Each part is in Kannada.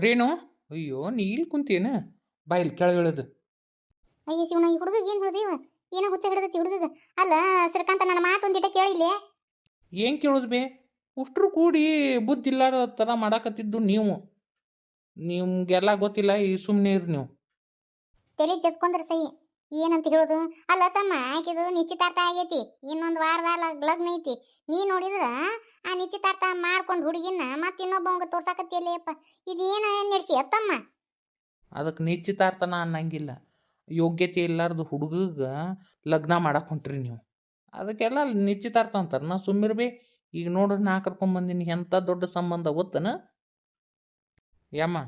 ರೇಣು, ಅಯ್ಯೋ ನೀ ಇಲ್ಲಿ ಕುಂತೇನ? ಬಾ ಇಲ್ಲಿ ಕೆಳಗಿಳದು. ಅಯ್ಯ ಶಿವನ, ಈ ಹುಡುಗ ಏನು ಹೇಳಿದೀವ? ಏನೋ ಹುಚ್ಚ ಹಿಡಿದೈತಿ ಹುಡುಗಗ. ಅಲ್ಲ ಶ್ರೀಕಾಂತ, ನನ್ನ ಮಾತೊಂದಿಟ ಕೇಳಿಲ್ಲೇ. ಏನು ಕೇಳೋದು ಬೇ? ಉಷ್ಟ್ರು ಕೂಡಿ ಬುದ್ಧಿ ಇಲ್ಲಾರ ಥರ ಮಾಡಾಕತ್ತಿದ್ದು ನೀವು. ನಿಮ್ಗೆಲ್ಲ ಗೊತ್ತಿಲ್ಲ, ಈ ಸುಮ್ಮನೆ ಇರಿ ನೀವು. ತಲೆ ಜಸ್ಕೊಂಡ್ರೆ ಸಹಿ. ಏನಂತ ಹೇಳೋದು? ಅಲ್ಲ ತಮ್ಮ, ಆಕಿದು ನಿಶ್ಚಿತಾರ್ಥ ಆಗೈತಿ, ಇನ್ನೊಂದು ವಾರದಾಗ ಲಗ್ನ ಐತಿ. ನೀ ನೋಡಿದ್ರ ಆ ನಿಶ್ಚಿತಾರ್ಥ ಮಾಡ್ಕೊಂಡು ಹುಡುಗಿನ ಮತ್ತೆ ಇನ್ನೊಬ್ಬವಂಗ ತೋರ್ಸಾಕತ್ತಿಯಲ್ಲಪ್ಪ. ಇದೇನ ನಡೆಸಿ ಅತ್ತಮ್ಮ? ಅದಕ್ಕೆ ನಿಶ್ಚಿತಾರ್ಥನ ಅನ್ನಂಗಿಲ್ಲ. ಯೋಗ್ಯತೆ ಇಲ್ಲಾರ್ದು ಹುಡುಗಗ ಲಗ್ನ ಮಾಡಕ್ಕೆ ಹೊಂಟ್ರಿ ನೀವು. ಅದಕ್ಕೆಲ್ಲ ನಿಶ್ಚಿತಾರ್ಥ ಅಂತಾರೆ. ನಾ ಸುಮ್ಮಿರ್ಬೇ. ಈಗ ನೋಡ್ರಿ, ನಾ ಕರ್ಕೊಂಬಂದಿನಿ ಎಂಥ ದೊಡ್ಡ ಸಂಬಂಧ ಗೊತ್ತನ? ಯಮ್ಮ,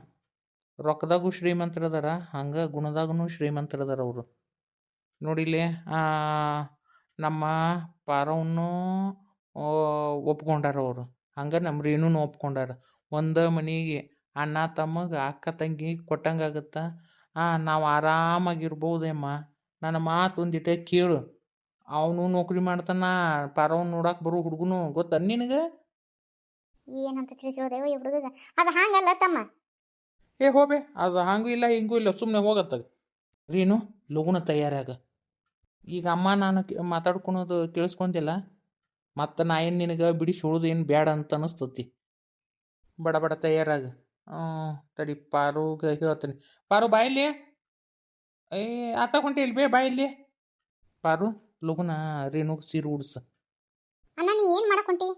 ರೊಕ್ಕದಾಗೂ ಶ್ರೀಮಂತರದಾರ, ಹಂಗೆ ಗುಣದಾಗೂ ಶ್ರೀಮಂತರದಾರ ಅವರು. ನೋಡಿಲಿ, ನಮ್ಮ ಪಾರವನ್ನು ಒಪ್ಕೊಂಡಾರ ಅವರು. ಹಂಗೆ ನಮ್ಮ ರೇಣುನು ಒಪ್ಕೊಂಡಾರ. ಒಂದು ಮನೆಗೆ ಅಣ್ಣ ತಮ್ಮಗೆ ಅಕ್ಕ ತಂಗಿ ಕೊಟ್ಟಂಗಾಗತ್ತ. ನಾವು ಆರಾಮಾಗಿರ್ಬೋದೇಮ್ಮ. ನನ್ನ ಮಾತು ಒಂದಿಟ್ಟೆ ಕೇಳು. ಅವನು ನೌಕರಿ ಮಾಡ್ತಾನ, ಪಾರವ್ನ ನೋಡಕ್ಕೆ ಬರೋ ಹುಡುಗನು ಗೊತ್ತ ನಿನಗೆ? ಏನಂತ ತಿಳಿಸಿರೋದೇವ ಈ ಹುಡುಗ? ಅದು ಹಾಂಗಲ್ಲ ತಮ್ಮ. ಏ ಹೋಬೆ, ಅದು ಹಂಗೂ ಇಲ್ಲ ಹಿಂಗೂ ಇಲ್ಲ, ಸುಮ್ಮನೆ ಹೋಗತ್ತಾಗ. ರೀನು, ಲಗುನ ತಯಾರಾಗ. ಈಗ ಅಮ್ಮ ನಾನು ಮಾತಾಡ್ಕೊಳೋದು ಕೇಳಿಸ್ಕೊಂತಿಲ್ಲ. ಮತ್ತು ನಾ ಏನು ನಿನಗೆ ಬಿಡಿಸಿ ಹೇಳೋದು ಏನು ಬೇಡ ಅಂತ ಅನಿಸ್ತತಿ. ಬಡ ಬಡ ತಯಾರಾಗ. ತಡಿ, ಪಾರುಗೆ ಹೇಳ್ತೀನಿ. ಪಾರು ಬಾಯಿಲಿ. ಏ ಆತ ಹೊಂಟೆ ಇಲ್ಲಿ ಬೇ, ಬಾಯಿಲಿ. ಪಾರು, ಲಗುನ ರೇಣುಗೆ ಸೀರೆ ಉಡ್ಸ. ಅಣ್ಣ, ನೀ ಏನು ಮಾಡಕೊಂಟಿ?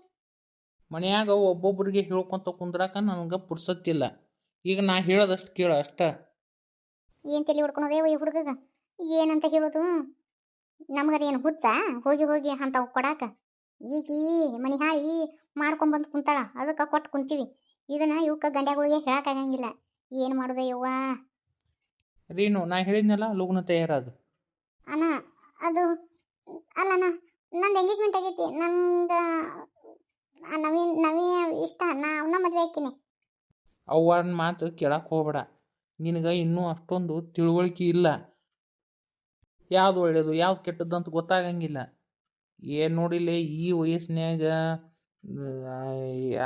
ಮನ್ಯಾಗ ಒಬ್ಬೊಬ್ಬರಿಗೆ ಹೇಳ್ಕೊಂತ ಕುಂದ್ರಾಕ ನನಗೆ ಪುರ್ಸತ್ತಿಲ್ಲ. ಈಗ ನಾ ಹೇಳೋದಷ್ಟು ಕೇಳ ಅಷ್ಟ. ಏನು ತಲೆ ಹೊಡ್ಕೊಳೋದೇವ ಈ ಹುಡುಗಗ? ಏನಂತ ಹೇಳೋದು? ನಮ್ಗಾರ ಏನು ಹುಚ್ಚ ಹೋಗಿ ಹೋಗಿ ಅಂತಾವ್ ಕೊಡಾಕ? ಈಗ ಮನಿ ಹಾಳಿ ಮಾಡ್ಕೊಂಬಂದು ಕುಂತಾಳ, ಅದಕ್ಕೆ ಕೊಟ್ಟು ಕುಂತೀವಿ. ಇದನ್ನ ಇವಕ್ಕ ಗಂಡ್ಯಾಗಳಿಗೆ ಹೇಳಕ್ಕಾಗಂಗಿಲ್ಲ. ಏನು ಮಾಡೋದೆ ಯವ್ವ? ರೀನು, ನಾ ಹೇಳಿದ್ನಲ್ಲ, ಲಗುನ ತಯಾರಾಗ. ಅಣ್ಣ, ಅದು ಅಲ್ಲಣ್ಣ, ನಂದು ಎಂಗೇಜ್ಮೆಂಟ್ ಆಗೈತಿ. ನಂಗೆ ನವೀನ್ ಇಷ್ಟ, ನಾ ಅವನ ಮದುವೆ ಹಾಕಿನಿ. ಅವ್ವನ ಮಾತು ಕೇಳಕ್ಕೆ ಹೋಗ್ಬೇಡ. ನಿನಗೆ ಇನ್ನೂ ಅಷ್ಟೊಂದು ತಿಳುವಳಿಕೆ ಇಲ್ಲ. ಯಾವ್ದು ಒಳ್ಳೇದು ಯಾವ್ದು ಕೆಟ್ಟದ್ದು ಅಂತ ಗೊತ್ತಾಗಂಗಿಲ್ಲ. ಏನು ನೋಡಿಲ್ಲ, ಈ ವಯಸ್ಸಿನಾಗ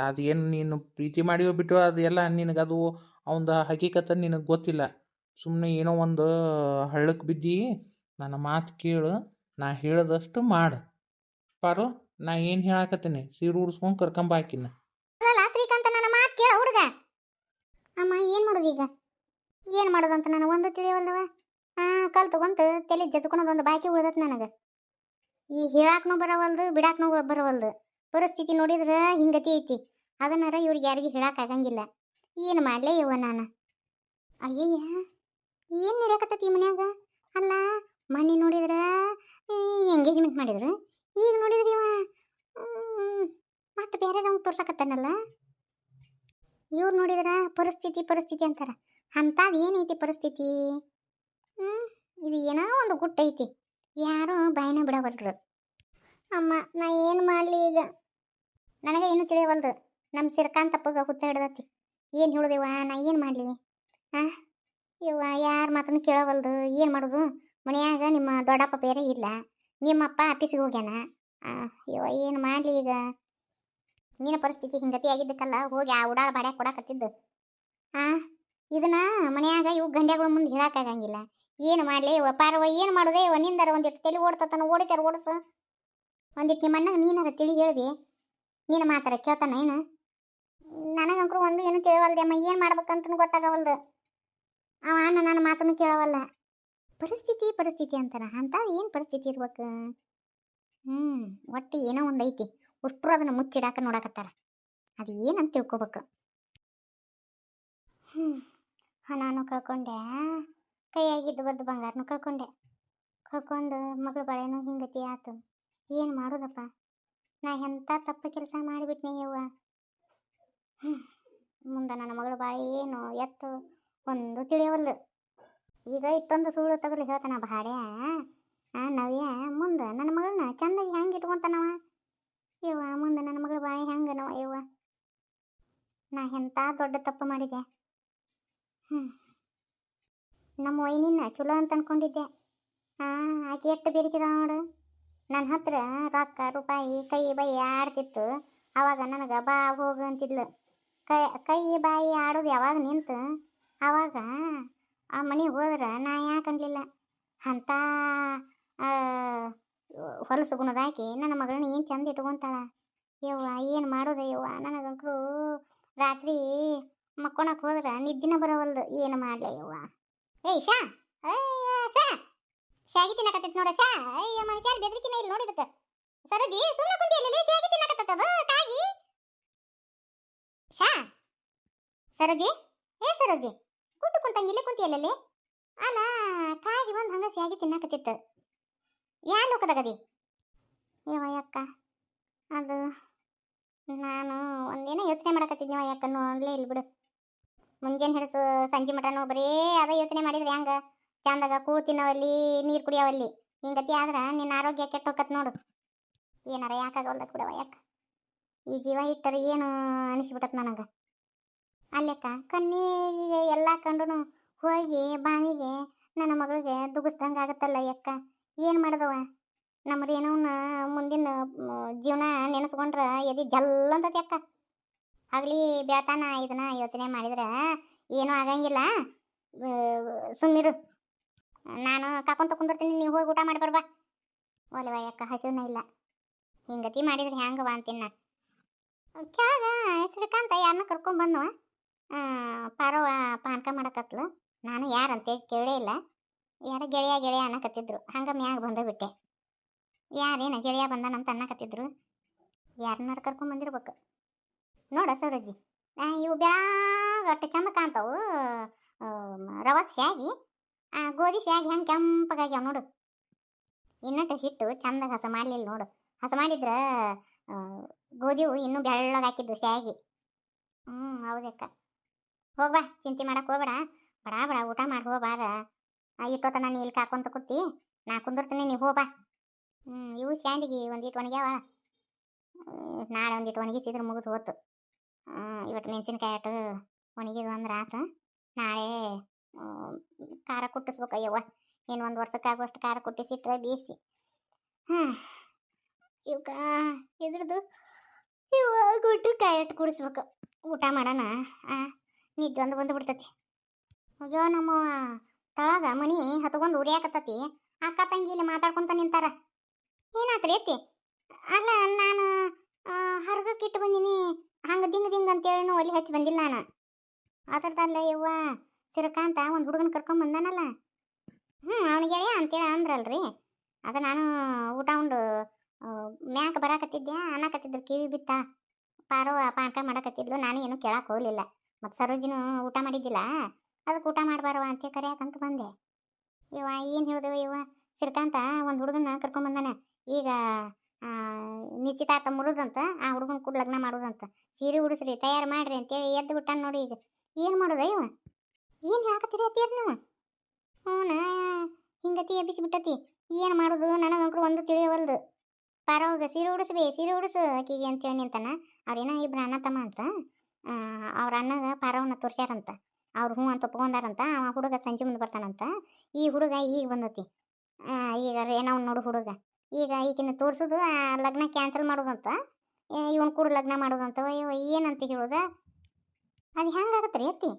ಅದೇನು ನೀನು ಪ್ರೀತಿ ಮಾಡಿಯೋ ಬಿಟ್ಟು ಅದು ಎಲ್ಲ ನಿನಗದು ಅವಂದು ಹಕೀಕತ ನಿನಗೆ ಗೊತ್ತಿಲ್ಲ. ಸುಮ್ಮನೆ ಏನೋ ಒಂದು ಹಳ್ಳಕ್ಕೆ ಬಿದ್ದು ನನ್ನ ಮಾತು ಕೇಳು. ನಾ ಹೇಳೋದಷ್ಟು ಮಾಡು. ಪಾರು, ನಾ ಏನು ಹೇಳಾಕತ್ತೀನಿ, ಸೀರೆ ಉಡ್ಸ್ಕೊಂಡು ಕರ್ಕೊಂಬಾಕಿನ. ಅಲ್ಲ ಶ್ರೀಕಾಂತ, ನನ್ನ ಮಾತು ಕೇಳ ಹುಡುಗ. ಅಮ್ಮ, ಏನು ಮಾಡೋದು ಈಗ? ಏನು ಮಾಡೋದಂತ ನನಗೆ ಒಂದು ತಿಳಿಯವಲ್ದವ. ಕಲ್ ತಗೊಂತ ತಲೆ ಜಜ್ಕೊಳೋದೊಂದು ಬಾಕಿ ಉಳ್ದತ್ ನನಗೆ. ಈ ಹೇಳಾಕ್ನೂ ಬರವಲ್ದು, ಬಿಡಾಕ್ನೂ ಬರವಲ್ದು. ಪರಿಸ್ಥಿತಿ ನೋಡಿದ್ರೆ ಹಿಂಗತಿ ಐತಿ. ಅದನ್ನಾರ ಇವ್ರಿಗೆ ಯಾರಿಗೂ ಹೇಳಕ್ಕಾಗಂಗಿಲ್ಲ. ಏನು ಮಾಡಲೇ ಯವ್ವ ನಾನು? ಅಯ್ಯಯ್ಯ, ಏನು ನಡೆಯಕತ್ತೈತಿ ಈ ಮನ್ಯಾಗ? ಅಲ್ಲ, ಮನೆ ನೋಡಿದ್ರೆ ಎಂಗೇಜ್ಮೆಂಟ್ ಮಾಡಿದ್ರು, ಈಗ ನೋಡಿದ್ರೆ ಇವ ಮತ್ತೆ ಬೇರೆದವ್ನು ತೋರ್ಸಕತ್ತಾನಲ್ಲ. ಇವ್ರು ನೋಡಿದ್ರೆ ಪರಿಸ್ಥಿತಿ ಪರಿಸ್ಥಿತಿ ಅಂತಾರ. ಅಂಥದ್ದು ಏನೈತಿ ಪರಿಸ್ಥಿತಿ? ಇದು ಏನೋ ಒಂದು ಗುಟ್ಟು ಐತಿ, ಯಾರು ಬಾಯಿನ ಬಿಡವಲ್ರು. ಅಮ್ಮ, ನಾ ಏನು ಮಾಡಲಿ ಈಗ? ನನಗೆ ಏನು ತಿಳಿಯವಲ್ದು. ನಮ್ಮ ಶ್ರೀಕಾಂತಪ್ಪಗೆ ಹುಚ್ಚ ಹಿಡ್ದತಿ. ಏನು ಹೇಳುದೇವ? ನಾ ಏನು ಮಾಡಲಿ? ಇವ ಯಾರ ಮಾತನ್ನು ಕೇಳವಲ್ದು. ಏನು ಮಾಡೋದು? ಮನೆಯಾಗ ನಿಮ್ಮ ದೊಡ್ಡಪ್ಪ ಬೇರೆ ಇಲ್ಲ, ನಿಮ್ಮಪ್ಪ ಆಫೀಸಿಗೆ ಹೋಗ್ಯಾನ. ಇವ ಏನು ಮಾಡಲಿ ಈಗ? ನಿನ್ನ ಪರಿಸ್ಥಿತಿ ಹಿಂಗತಿ ಆಗಿದ್ದಕ್ಕಲ್ಲ ಹೋಗಿ ಆ ಉಡಾಳ ಬಾಡ್ಯಾಗ ಕೊಡಾಕತ್ತಿದ್ದು. ಇದನ್ನ ಮನೆಯಾಗ ಇವು ಗಂಡ್ಯಾಗಳ ಮುಂದೆ ಹೇಳಕ್ಕಾಗಂಗಿಲ್ಲ. ಏನು ಮಾಡಲಿ ಇವ ಪಾರವ? ಏನು ಮಾಡೋದೇ ಇವ? ನಿಂದಾರ ಒಂದಿಟ್ಟು ತಲೆ ಓಡ್ತಾನ, ಓಡಿತಾರ ಓಡಿಸು. ಒಂದಿಟ್ಟು ನಿಮ್ಮ ಅಣ್ಣಗೆ ನೀನಾರ ತಿಳಿ ಹೇಳ್ಬಿ. ನೀನು ಮಾತಾರ ಕೇಳ್ತಾನ ಏನು? ನನಗಂಕರು ಒಂದು ಏನು ತಿಳಿವಲ್ದೆ ಅಮ್ಮ. ಏನು ಮಾಡ್ಬೇಕಂತನೂ ಗೊತ್ತಾಗವಲ್ದು. ಅವ ಅಣ್ಣ ನನ್ನ ಮಾತನ್ನು ಕೇಳವಲ್ಲ. ಪರಿಸ್ಥಿತಿ ಪರಿಸ್ಥಿತಿ ಅಂತಾರ. ಅಂತ ಏನು ಪರಿಸ್ಥಿತಿ ಇರ್ಬೇಕು? ಒಟ್ಟು ಏನೋ ಒಂದು ಐತಿ. ಅಷ್ಟರು ಅದನ್ನು ಮುಚ್ಚಿಡಾಕ ನೋಡಕತ್ತಾರ. ಅದು ಏನಂತ ತಿಳ್ಕೊಬೇಕು. ಹಣನೂ ಕಳ್ಕೊಂಡೆ, ಕೈಯಾಗಿದ್ದು ಬದ್ದು ಬಂಗಾರನೂ ಕಳ್ಕೊಂಡು ಮಗಳ ಬಾಳೆನೂ ಹಿಂಗತಿ ಆತು. ಏನು ಮಾಡೋದಪ್ಪ? ನಾ ಎಂಥ ತಪ್ಪು ಕೆಲಸ ಮಾಡಿಬಿಟ್ನೆ ಯವ್ವ. ಮುಂದೆ ನನ್ನ ಮಗಳ ಬಾಳೆ ಏನು ಎತ್ತು ಒಂದು ತಿಳಿಯವಲ್ದು. ಈಗ ಇಟ್ಟೊಂದು ಸುಳ್ಳು ತಗಲಿ ಹೇಳ್ತಾನ ಬಾಡ್ಯ ನವ್ಯ. ಮುಂದೆ ನನ್ನ ಮಗಳನ್ನ ಚಂದಾಗಿ ಹೆಂಗೆ ಇಟ್ಕೊಂತಾನವ ಯವ್ವ? ಮುಂದೆ ನನ್ನ ಮಗಳ ಬಾಳೆ ಹೆಂಗನವ ಯವ್ವ? ನಾ ಎಂಥ ದೊಡ್ಡ ತಪ್ಪು ಮಾಡಿದೆ. ನಮ್ಮ ವೈನಿನ ಚಲೋ ಅಂತ ಅನ್ಕೊಂಡಿದ್ದೆ. ಆಕೆ ಎಷ್ಟು ಬೇರಿಕಿದ ನೋಡು. ನನ್ನ ಹತ್ರ ರೊಕ್ಕ ರೂಪಾಯಿ ಕೈ ಬೈ ಆಡ್ತಿತ್ತು. ಅವಾಗ ನನಗೆ ಬಾ ಹೋಗು ಅಂತಿದ್ಲು. ಕೈ ಕೈ ಬಾಯಿ ಆಡೋದು ಯಾವಾಗ ನಿಂತು ಆವಾಗ ಆ ಮನೆಗೆ ಹೋದ್ರೆ ನಾ ಯಾಕೆ ಅನ್ಲಿಲ್ಲ ಅಂಥ ಹೊಲಸು ಗುಣದಾಕಿ ನನ್ನ ಮಗಳನ್ನ ಏನು ಚಂದ ಇಟ್ಕೊಂತಾಳ. ಯವ್ವ ಏನು ಮಾಡೋದ ಯವ್ವ, ನನಗಂಕರು ರಾತ್ರಿ ಮಕ್ಕೊಳಕ್ಕೆ ಹೋದ್ರೆ ನಿದ್ದಿನ ಬರೋವಲ್ದು. ಏನು ಮಾಡಲಿ ಯವ್ವ. ಏಯ್ ಶಾ, ಅಯ್ಯ ಶಾ, ಶಾಗಿ ತಿನ್ನಕತ್ತೈತಿ ನೋಡ ಶಾ. ಅಯ್ಯ ಮನುಷ್ಯರು ಬೆದರಿಕಿನ ಇಲ್ಲಿ ನೋಡಿದಕ್ಕೆ. ಸರೋಜಿ ಸುಮ್ಮನೆ ಕುಂತಿಯಲ್ಲಿ ಶಾಗಿ ತಿನ್ನಕತ್ತದ ಕಾಗಿ. ಶಾ, ಸರೋಜಿ, ಏ ಸರೋಜಿ, ಕುಂಟು ಕುಂತಂಗೆ ಇಲ್ಲಿ ಕುಂತಿಯಲ್ಲಿ. ಅಲ್ಲ ಕಾಗಿ ಬಂದು ಹಂಗ ಶಾಗಿ ತಿನ್ನಕತ್ತಿತ್ತು. ಯಾ ಲೋಕದಾಗದಿ ಯವ್ವ ಅಕ್ಕ? ಅದು ನಾನು ಒಂದೇನೋ ಯೋಚನೆ ಮಾಡಕತ್ತಿದ್ನಿ ಯಾಕ ನೋಡ್ಲೇ ಇಲ್ಲಿ ಬಿಡು. ಮುಂಜಾನೆ ಹಿಡಿಸು ಸಂಜೆ ಮಟನು ಬರೀ ಅದ ಯೋಚನೆ ಮಾಡಿದ್ರೆ ಹೆಂಗ ಚಂದಾಗ ಕೂಳು ತಿನ್ನವಲ್ಲಿ ನೀರು ಕುಡಿಯವಲ್ಲಿ ಹಿಂಗತಿ ಆದ್ರೆ ನಿನ್ನ ಆರೋಗ್ಯ ಕೆಟ್ಟ ಹೋಗತ್ ನೋಡು. ಏನಾರ ಯಾಕಾಗಲ್ದಕ್ ಬಿಡವ ಯಾಕ ಈ ಜೀವ ಇಟ್ಟರೆ ಏನು ಅನಿಸ್ಬಿಟ್ಟತ್ ನನಗೆ. ಅಲ್ಲೆಕ್ಕ ಕಣ್ಣಿಗೆ ಎಲ್ಲ ಕಂಡು ಹೋಗಿ ಬಾವಿಗೆ ನನ್ನ ಮಗಳಿಗೆ ದುಗಿಸ್ದಂಗೆ ಆಗತ್ತಲ್ಲ ಯಕ್ಕ. ಏನು ಮಾಡ್ದವ ನಮ್ಮ ರೇಣವನ್ನ ಮುಂದಿನ ಜೀವನ ನೆನೆಸ್ಕೊಂಡ್ರೆ ಎದಿ ಜಲ್ಲಂತತಿ ಅಕ್ಕ. ಆಗಲಿ ಬೆಳತಾನ ಇದನ್ನ ಯೋಚನೆ ಮಾಡಿದ್ರೆ ಏನೂ ಆಗಂಗಿಲ್ಲ. ಸುಮ್ಮಿರು, ನಾನು ಕಾಕೊಂತ ಕುಂದಿರ್ತೀನಿ, ನೀವು ಹೋಗಿ ಊಟ ಮಾಡಿ ಬರ್ಬಾ. ಒಲವ ಅಕ್ಕ ಹಸುನ ಇಲ್ಲ, ಹಿಂಗತಿ ಮಾಡಿದ್ರೆ ಹ್ಯಾಂಗವ ಅಂತೀನಿ ನಾ. ಕೆಳಗ ಶ್ರೀಕಾಂತ ಯಾರನ್ನ ಕರ್ಕೊಂಡ್ಬಂದವ. ಪಾರವ ಪಾನಕ ಮಾಡಕತ್ಲು. ನಾನು ಯಾರಂತೆ ಕೇಳೇ ಇಲ್ಲ. ಯಾರ ಗೆಳೆಯ ಅನ್ನಕತ್ತಿದ್ರು. ಹಂಗೆ ಮ್ಯಾಗ ಬಂದ ಬಿಟ್ಟೆ. ಯಾರೇನ ಗೆಳೆಯ ಬಂದಾನಂತ ಅನ್ನಕತ್ತಿದ್ರು. ಯಾರನ್ನಾರು ಕರ್ಕೊಂಡ್ಬಂದಿರ್ಬೇಕು ನೋಡ ಸರೋಜಿ. ಇವು ಬ್ಯಾಗ ಅಷ್ಟು ಚಂದ ಕಾಣ್ತಾವು ರವಾ ಸ್ಯಾಗಿ. ಗೋಧಿ ಸ್ಯಾಗಿ ಹೆಂಗೆ ಕೆಂಪಗಾಗ್ಯಾವ ನೋಡು. ಇನ್ನಟ್ಟು ಹಿಟ್ಟು ಚಂದಾಗ ಹಸ ಮಾಡಲಿಲ್ಲ ನೋಡು. ಹಸ ಮಾಡಿದ್ರೆ ಗೋಧಿವು ಇನ್ನೂ ಬೆಳ್ಳಗೆ ಹಾಕಿದ್ದು ಸ್ಯಾಗಿ. ಹೌದಕ್ಕ. ಹೋಗ್ಬಾ, ಚಿಂತೆ ಮಾಡಕ್ಕೆ ಹೋಗ್ಬೇಡ. ಬಡ ಬಡ ಊಟ ಮಾಡಿ ಹೋಗ್ಬಾರ. ಇಟ್ಟೋತ ನಾನು ಇಲ್ಲಿ ಕಾಕೊಂತ ಕೂತಿ ನಾ ಕುಂದಿರ್ತೀನಿ, ನೀವು ಹೋಗ್ಬಾ. ಇವು ಸ್ಯಾಂಡಿಗೆ ಒಂದಿಟ್ಟು ಒಣಗ್ಯಾವ. ನಾಳೆ ಒಂದಿಟ್ಟು ಒಣಗಿಸಿದ್ರೆ ಮುಗಿದು ಹೋತು. ಇವತ್ತು ಮೆಣಸಿನ್ಕಾಯಿ ಅಟ್ಟು ಒಣಗಿದ್ವು ಅಂದ್ರೆ ಆತು. ನಾಳೆ ಖಾರ ಕುಟ್ಟಿಸ್ಬೇಕಯ್ಯವ್ವ. ಇನ್ನು 1 ವರ್ಷಕ್ಕಾಗುವಷ್ಟು ಖಾರ ಕುಟ್ಟಿಸಿಟ್ರೆ ಬೇಯಿಸಿ. ಇವಕ್ಕ ಇದ್ರದ್ದು ಗುಟ್ಟು ಕಾಯಿ ಅಟ್ಟು ಕುಡಿಸ್ಬೇಕು. ಊಟ ಮಾಡೋಣ. ನಿದ್ದೆ ಒಂದು ಬಂದು ಬಿಡ್ತತಿ. ಅಯ್ಯೋ ನಮ್ಮ ತಳಗ ಮನಿ ಹತ್ಕೊಂಡು ಉರಿಯಾಕತ್ತತಿ. ಅಕ್ಕ ತಂಗಿ ಇಲ್ಲಿ ಮಾತಾಡ್ಕೊಂತ ನಿಂತಾರ. ಏನಾತ್ರಿ ಐತಿ? ಅಲ್ಲ ನಾನು ಹರ್ಗಕ್ಕೆ ಇಟ್ಟು ಬಂದೀನಿ. ಹಂಗೆ ದಿಂಗ್ ಅಂತೇಳಿ ಒಲಿ ಹಚ್ಚಿ ಬಂದಿಲ್ಲ ನಾನು. ಅದರದಲ್ಲ ಯವ್ವ ಶ್ರೀಕಾಂತ ಒಂದು ಹುಡುಗನ ಕರ್ಕೊಂಬಂದಾನಲ್ಲ. ಅವನಿಗೆ ಗೆಳೆಯ ಅಂತೇಳಿ ಅಂದ್ರಲ್ರಿ. ಅದು ನಾನು ಊಟ ಉಂಡು ಮ್ಯಾಕ ಬರಾಕತ್ತಿದ್ದೆ. ಅನ್ನಕತ್ತಿದ್ರು ಕಿವಿ ಬಿತ್ತ. ಪಾರೋ ಪಾನಕ ಮಾಡಕತ್ತಿದ್ಲು. ನಾನು ಏನು ಕೇಳಕ್ಕೆ ಹೋಗಲಿಲ್ಲ. ಮತ್ತು ಸರೋಜಿನೂ ಊಟ ಮಾಡಿದ್ದಿಲ್ಲ. ಅದಕ್ಕೆ ಊಟ ಮಾಡಬಾರವ ಅಂತ ಕರೆಯಾಕಂತ ಬಂದೆ. ಇವ ಏನು ಹೇಳಿದೆವ ಇವ ಶ್ರೀಕಾಂತ ಒಂದು ಹುಡುಗನ ಕರ್ಕೊಂಬಂದಾನ. ಈಗ ನಿಶ್ಚಿತಾರ್ಥ ಮುರಿದಂತ ಆ ಹುಡುಗನ ಕೂಡ ಲಗ್ನ ಮಾಡೋದಂತ. ಸೀರೆ ಉಡಿಸ್ರಿ ತಯಾರು ಮಾಡ್ರಿ ಅಂತೇಳಿ ಎದ್ದು ಬಿಟ್ಟಾನ ನೋಡಿ. ಈಗ ಏನು ಮಾಡೋದ ಇವ? ಏನು ಹೇಳಕತ್ತೀರಿ ಅತ್ತೀರಿ ನೀವು? ಹಿಂಗತಿ ಎಬ್ಬಿಸಿಬಿಟ್ಟತಿ. ಏನು ಮಾಡೋದು ನನಗಂಕರು ಒಂದು ತಿಳಿಯವಲ್ದು. ಪಾರೋಗ ಸೀರೆ ಉಡಿಸು ಆಕಿಗೆ ಅಂತೇಳಿ ನಿಂತಾನ. ಅವ್ರೇನೋ ಇಬ್ರು ಅಣ್ಣ ತಮ್ಮ ಅಂತ. ಅವ್ರ ಅಣ್ಣಗ ಪಾರವನ್ನ ತೋರ್ಸ್ಯಾರಂತ. ಅವ್ರು ಹ್ಞೂ ಅಂತ ಒಪ್ಕೊಂಡಾರಂತ. ಅವ ಹುಡುಗ ಸಂಜೆ ಮುಂದೆ ಬರ್ತಾನಂತ. ಈ ಹುಡುಗ ಈಗ ಬಂದತಿ. ಈಗ ರೇಣವ್ನ ನೋಡು ಹುಡುಗ. ಈಗ ಈಗಿನ ತೋರಿಸೋದು ಲಗ್ನ ಕ್ಯಾನ್ಸಲ್ ಮಾಡೋದಂತ. ಇವನ್ ಕೂಡ ಲಗ್ನ ಮಾಡೋದಂತ. ಏನಂತ ಹೇಳೋದ? ಅದು ಹೆಂಗಾಗತ್ತೆ ರೀ ಅತ್ತಿ?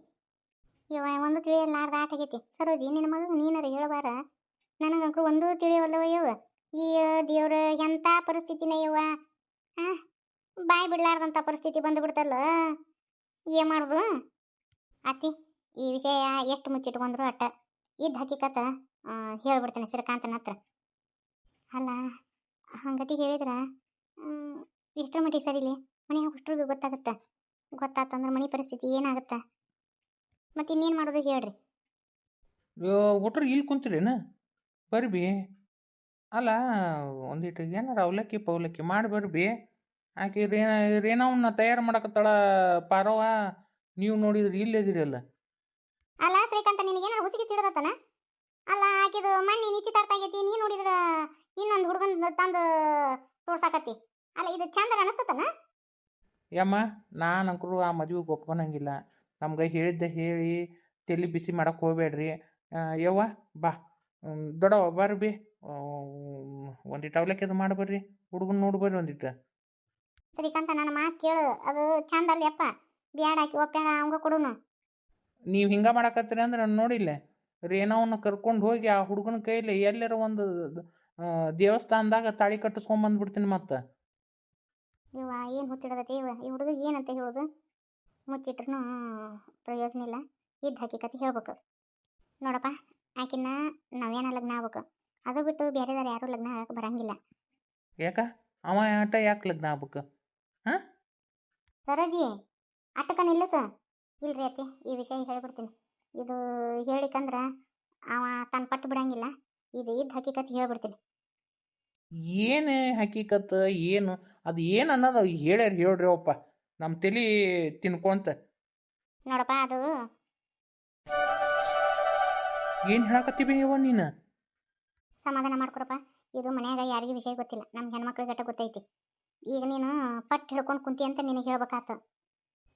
ಒಂದು ತಿಳಿಯಲ್ಲಾರ್ದ ಆಟ ಆಗೈತಿ. ಸರೋಜಿ ನಿನ್ನ ಮಗ ನೀನಾರ ಹೇಳಬಾರ. ನನಗಂಕರು ಒಂದೂ ತಿಳಿಯವಲ್ಲವ ಇವ. ಈ ದೇವ್ರ ಎಂಥ ಪರಿಸ್ಥಿತಿನ ಇವ. ಬಾಯಿ ಬಿಡ್ಲಾರ್ದಂಥ ಪರಿಸ್ಥಿತಿ ಬಂದುಬಿಡ್ತಲ್ಲ. ಏನು ಮಾಡೋದು ಅತ್ತಿ? ಈ ವಿಷಯ ಎಷ್ಟು ಮುಚ್ಚಿಟ್ಕೊಂಡ್ರು ಅಟ್ಟ. ಇದ್ದ ಹಕ್ಕಿಕತ್ತ ಹೇಳ್ಬಿಡ್ತೇನೆ ಶ್ರೀಕಾಂತನ ಹತ್ರ. ಅಲ್ಲ ಹಂಗತಿ ಹೇಳಿದ್ರೆ ಎಷ್ಟರ ಮಟ್ಟಿಗೆ ಸರಿಲಿ? ಮನೆಯಾಗ ಅಷ್ಟ್ರಿಗೂ ಗೊತ್ತಾತಂದ್ರೆ ಮನೆ ಪರಿಸ್ಥಿತಿ ಏನಾಗುತ್ತೆ? ಮತ್ತು ಇನ್ನೇನು ಮಾಡೋದು ಹೇಳ್ರಿ? ಒಟ್ರು ಇಲ್ಲಿ ಕುಂತೀರೇನ? ಬರ್ಬಿ. ಅಲ್ಲ ಒಂದಿಟ್ಟು ಏನಾರ ಅವಲಕ್ಕಿ ಮಾಡಿ ಬರ್ಬಿ. ಆಕೆ ರೇಣವನ್ನ ತಯಾರು ಮಾಡಕತ್ತಾಳ ಪಾರವ್ವ. ನೀವು ನೋಡಿದ್ರಿ ಇಲ್ಲದಿರಲ್ಲ. ಅಲ್ಲ ಶ್ರೀಕಾಂತ ನಿನಗೇನಾರು ಹುಸಿಗೆ ಸಿಡದತ್ತನ? ಅಲ್ಲ ಆಕಿದು ಮಣ್ಣಿ ನಿಶ್ಚಿತಾರ್ಥ ಆಗೈತಿ. ನೀನು ನೋಡಿದ್ರೆ ಇನ್ನೊಂದು ಹುಡುಗನ ತಂದು ತೋರ್ಸಾಕತ್ತಿ. ಅಲ್ಲ ಇದು ಚಂದ ಅನಿಸ್ತತನ? ಯಮ್ಮ ನಾನಂಕರು ಆ ಮದುವೆಗೆ ಒಪ್ಕೊಳಂಗಿಲ್ಲ. ನಮ್ಗೆ ಹೇಳಿದ್ದೆ ಹೇಳಿ ತಲೆ ಬಿಸಿ ಮಾಡಕ್ಕೆ ಹೋಗ್ಬೇಡ್ರಿ. ಯವ್ವ ಬಾ ದೊಡ್ಡವ ಬರ್ರಿ. ಒಂದಿಟ್ಟು ಅವಲಕ್ಕಿ ಅದು ಮಾಡಿ ಬರ್ರಿ. ಹುಡುಗನ ನೋಡಿ ಬರ್ರಿ ಒಂದಿಟ್ಟು. ಶ್ರೀಕಾಂತ ನನ್ನ ಮಾತು ಕೇಳು. ಅದು ಚಂದ ಅಲ್ಲಪ್ಪ. ಬ್ಯಾಡ ಹಾಕಿ ಒಪ್ಪ್ಯಾಡ ಅವಂಗ ಕೊಡುನು. ನೀವು ಹಿಂಗೆ ಮಾಡಕತ್ತೀರಿ ಅಂದ್ರೆ ನಾನು ನೋಡಿಲ್ಲ ರೇಣವನ್ನ ಕರ್ಕೊಂಡು ಹೋಗಿ ಆ ಹುಡುಗನ ಕೈಲಿ ಎಲ್ಲರ ಒಂದು ದೇವಸ್ಥಾನದಾಗ ತಾಳಿ ಕಟ್ಟಿಸ್ಕೊಂಬಂದ್ಬಿಡ್ತೀನಿ ಮತ್ತೆ. ಇವ ಏನು ಹುಚ್ಚಿಡದೈತಿ ಇವ ಈ ಹುಡುಗ ಏನಂತ ಹೇಳೋದು. ಮುಚ್ಚಿಟ್ರು ಪ್ರಯೋಜನ ಇಲ್ಲ. ಇದ್ದ ಹಕ್ಕಿಕತೆ ಹೇಳ್ಬೇಕು. ನೋಡಪ್ಪ ಆಕಿನ್ನ ನಾವೇನ ಲಗ್ನ ಆಗ್ಬೇಕು. ಅದು ಬಿಟ್ಟು ಬೇರೆದಾರು ಯಾರೂ ಲಗ್ನ ಆಗಕ್ಕೆ ಬರಂಗಿಲ್ಲ. ಯಾಕ ಅವ ಆಟ ಯಾಕೆ ಲಗ್ನ ಆಗ್ಬೇಕು? ಹಾಂ ಸರೋಜಿ ಅಟ್ಟಕ ನಿಲ್ಲಿಸ. ಇಲ್ರಿ ಅತ್ತೆ ಈ ವಿಷಯ ಹೇಳ್ಬಿಡ್ತೀನಿ. ಇದು ಹೇಳಿಕಂದ್ರೆ ಅವ ತನ್ನ ಪಟ್ಟು ಬಿಡಂಗಿಲ್ಲ. ಇದು ಇದ್ದ ಹಕ್ಕಿಕತೆ ಹೇಳ್ಬಿಡ್ತೀನಿ. ಏನು ಹಕೀಕತ್ ಏನು ಅದು ಏನು ಅನ್ನೋದು ಹೇಳ್ರಿ ಅಪ್ಪ ನಮ್ಮ ತಲೆ ತಿನ್ಕೊಂತ. ನೋಡಪ್ಪ ಅದು ಏನು ಹೇಳಕತ್ತೀವಿ ಯವ್ವ ನೀನು? ಸಮಾಧಾನ ಮಾಡ್ಕೊರಪ್ಪ. ಇದು ಮನ್ಯಾಗ ಯಾರಿಗೂ ವಿಷಯ ಗೊತ್ತಿಲ್ಲ. ನಮ್ಮ ಹೆಣ್ಮಕ್ಳಿಗೆ ಗಟ್ಟ ಗೊತ್ತೈತಿ. ಈಗ ನೀನು ಪಟ್ಟು ಹಿಡ್ಕೊಂಡು ಕುಂತಿ ಅಂತ ನಿನಗೆ ಹೇಳ್ಬೇಕಾತ.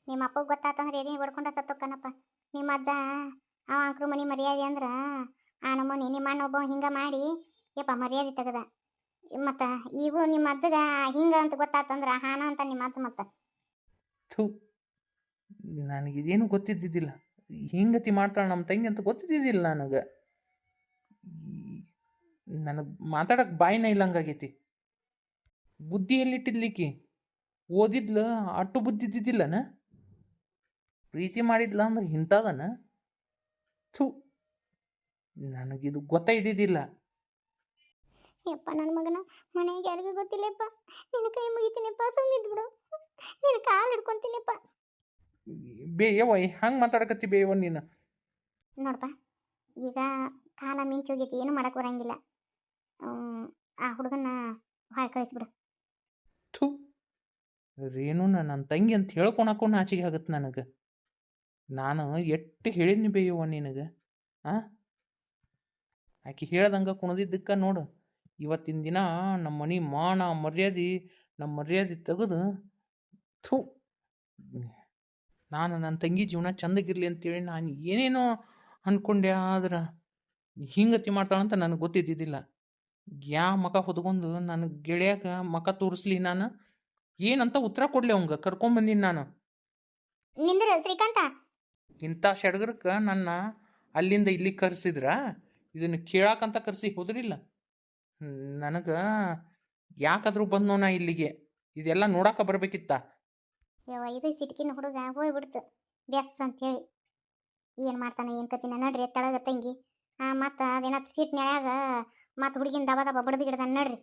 ನಿಮ್ಮ ಅಪ್ಪಗೆ ಗೊತ್ತಾತಂದ್ರೆ ಎದೆ ಹೊಡ್ಕೊಂಡ ಸತ್ತೋಕ್ಕನಪ್ಪ. ನಿಮ್ಮ ಅಜ್ಜ ಅವ ಅಂಕ್ರು ಮನೆ ಮರ್ಯಾದೆ ಅಂದ್ರೆ ಆ ನಮ್ಮನೆ ನಿಮ್ಮ ಅಣ್ಣ ಒಬ್ಬ ಹಿಂಗೆ ಮಾಡಿ ಯಪ್ಪ ಮರ್ಯಾದೆ ತೆಗದ. ಮತ್ತು ಈಗ ನಿಮ್ಮ ಅಜ್ಜಗ ಹಿಂಗೆ ಅಂತ ಗೊತ್ತಾತಂದ್ರೆ ಹಾನ ಅಂತ ನಿಮ್ಮ ಅಜ್ಜ ಮತ್ತೆ. ಥೂ ನನಗಿದೇನು ಗೊತ್ತಿದ್ದಿದ್ದಿಲ್ಲ. ಹಿಂಗತಿ ಮಾಡ್ತಾಳೆ ನಮ್ಮ ತಂಗಿ ಅಂತ ಗೊತ್ತಿದ್ದಿದ್ದಿಲ್ಲ ನನಗೆ. ನನಗೆ ಮಾತಾಡೋಕೆ ಬಾಯಿನ ಇಲ್ಲಂಗಾಗೈತಿ. ಬುದ್ಧಿ ಎಲ್ಲಿಟ್ಟಿದ್ಲಿಕ್ಕಿ? ಓದಿದ್ಲು ಅಟ್ಟು ಬುದ್ಧಿ ಇದ್ದಿದ್ದಿಲ್ಲನ? ಪ್ರೀತಿ ಮಾಡಿದ್ಲ ಅಂದ್ರೆ ಇಂಥದನ? ಥೂ ನನಗಿದು ಗೊತ್ತಿದ್ದಿದ್ದಿಲ್ಲ. ಯಪ್ಪ ನನ್ನ ಮಗನ ಮನೆಗೆ ಯಾರಿಗೂ ಗೊತ್ತಿಲ್ಲಪ್ಪ. ನಿನ್ನ ಕೈ ಮುಗಿತೀನಪ್ಪ, ಸುಮ್ಮಿದ್ಬಿಡು. ನಿನ್ನ ಕಾಲು ಹಿಡ್ಕೊತೀನಪ್ಪ. ಬೇಯವ್ವ ಹಂಗೆ ಮಾತಾಡಕತ್ತಿ ಬೇಯವ್ವ ನೀನು. ನೋಡಪ್ಪ ಈಗ ಕಾಲ ಮಿಂಚು ಹೋಗೈತಿ, ಏನು ಮಾಡಕ್ಕೆ ಬರಂಗಿಲ್ಲ. ಆ ಹುಡುಗನ್ನ ಹಾಳು ಕಳಿಸ್ಬಿಡು. ಥೂ ರೇಣು ನನ್ನ ತಂಗಿ ಅಂತ ಹೇಳ್ಕೊಳಕ್ಕೂ ನಾಚಿಕೆ ಆಗತ್ತೆ ನನಗೆ. ನಾನು ಎಷ್ಟು ಹೇಳಿದ್ನಿ ಬೇಯವ್ವ ನಿನಗೆ. ಆಕೆ ಹೇಳ್ದಂಗೆ ಕುಣಿದಿದ್ದಕ್ಕೆ ನೋಡು ಇವತ್ತಿನ ದಿನ ನಮ್ಮ ಮನೆ ಮಾನ ಮರ್ಯಾದೆ ತೆಗೆದು ಥೂ ನಾನು ನನ್ನ ತಂಗಿ ಜೀವನ ಚಂದಾಗಿರಲಿ ಅಂತೇಳಿ ನಾನು ಏನೇನೋ ಅಂದ್ಕೊಂಡೆ. ಆದ್ರೆ ಹಿಂಗತಿ ಮಾಡ್ತಾಳಂತ ನನಗೆ ಗೊತ್ತಿದ್ದಿದ್ದಿಲ್ಲ. ಯಾವ ಮಕ ಹೊತ್ಕೊಂಡು ನನಗೆ ಗೆಳೆಯಾಗ ಮಕ ತೋರಿಸ್ಲಿ ನಾನು ಏನಂತ ಉತ್ತರ ಕೊಡಲಿ ಅವಂಗೆ ಕರ್ಕೊಂಬಂದೀನಿ ನಾನು. ನಿಂದ್ರ ಶ್ರೀಕಾಂತ, ಇಂಥ ಸಡಗರಕ್ಕೆ ನನ್ನ ಅಲ್ಲಿಂದ ಇಲ್ಲಿಗೆ ಕರೆಸಿದ್ರ ಇದನ್ನು ಕೇಳಾಕಂತ ಕರೆಸಿ ಹೋದ್ರಿಲ್ಲ. ನನಗೆ ಯಾಕಾದ್ರೂ ಬಂದೋ ನಾ ಇಲ್ಲಿಗೆ ಇದೆಲ್ಲ ನೋಡಾಕ ಬರ್ಬೇಕಿತ್ತ. ಯವ್ವ ಇದು ಸಿಟ್ಕಿನ ಹುಡುಗ ಹೋಗ್ಬಿಡ್ತು ಬ್ಯಾಸ್ ಅಂತೇಳಿ. ಏನು ಮಾಡ್ತಾನೆ ಏನು ಕತ್ತಿನ ನಡ್ರಿ ತೆಳಗ ತಂಗಿ. ಮತ್ತು ಅದೇನ ಸೀಟ್ ನೆಳ್ಯಾಗ ಮತ್ತು ಹುಡುಗಿನ ದಬ ದಬ ಬಡ್ದು ಗಿಡ್ದಾನ ನಡ್ರಿ.